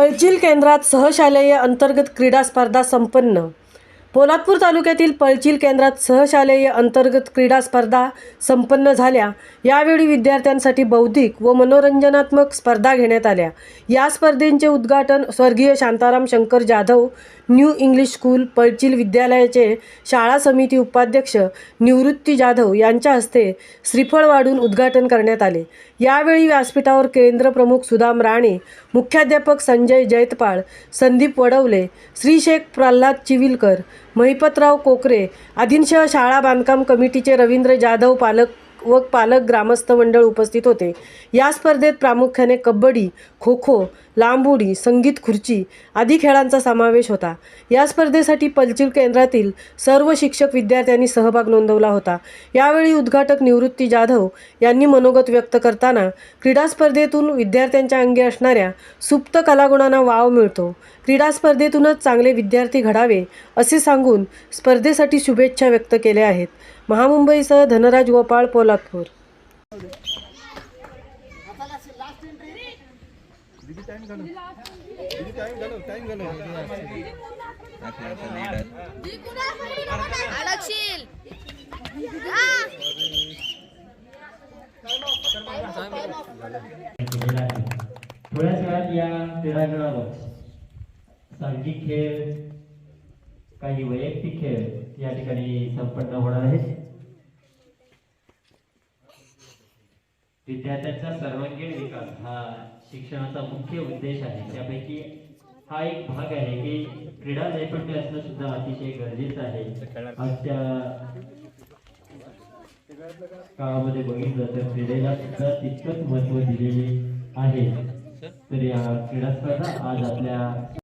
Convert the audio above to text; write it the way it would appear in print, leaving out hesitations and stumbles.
पळचील केंद्रात सहशालेय अंतर्गत क्रीडा स्पर्धा संपन्न। पोलादपूर तालुक्यातील पळचील केंद्रात सहशालेय अंतर्गत क्रीडा स्पर्धा संपन्न झाल्या। यावेळी विद्यार्थ्यांसाठी बौद्धिक व मनोरंजनात्मक स्पर्धा घेण्यात आल्या। या स्पर्धेचे उद्घाटन स्वर्गीय Shantaram Shankar Jadhav New English School पळचील विद्यालयाचे शाळा समिती उपाध्यक्ष निवृत्ती जाधव यांच्या हस्ते श्रीफळ वाढून उद्घाटन करण्यात आले। यावेळी व्यासपीठावर केंद्र प्रमुख सुदाम राणे, मुख्याध्यापक संजय जैतपाळ, संदीप वडवले, श्री शेख प्रल्हाद चिविलकर, महिपतराव कोकरे आदींसह शाळा बांधकाम कमिटीचे रवींद्र जाधव पालक ग्रामस्थ मंडळ उपस्थित होते। या स्पर्धेत प्रामुख्याने कबड्डी, खो खो, लांब उडी, संगीत खुर्ची आदी खेळांचा समावेश होता। या स्पर्धेसाठी पळचील केंद्रातील सर्व शिक्षक विद्यार्थ्यांनी सहभाग नोंदवला होता। यावेळी उद्घाटक निवृत्ती जाधव यांनी मनोगत व्यक्त करताना क्रीडा स्पर्धेतून विद्यार्थ्यांच्या अंगी असणाऱ्या सुप्त कलागुणांना वाव मिळतो, क्रीडा स्पर्धेतूनच चांगले विद्यार्थी घडावे असे सांगून स्पर्धेसाठी शुभेच्छा व्यक्त केल्या आहेत। महामुंबईसह धनराज गोपाळ, पोलादपूर। थोड्याच वेळात या क्रीडांगणावर सांघिक खेळ, काही वैयक्तिक खेळ या ठिकाणी संपन्न होणार आहेत। विद्यार्थ्यांचा सर्वांगीण विकास हा शिक्षणाचा मुख्य उद्देश आहे। त्यापैकी हा एक भाग आहे की क्रीडा नैपुण्य असणं सुद्धा अतिशय गरजेचं आहे। आजच्या काळामध्ये बघितलं तर क्रीडेला सुद्धा तितकंच महत्त्व दिलेले आहे। तर या क्रीडा स्पर्धा आज आपल्या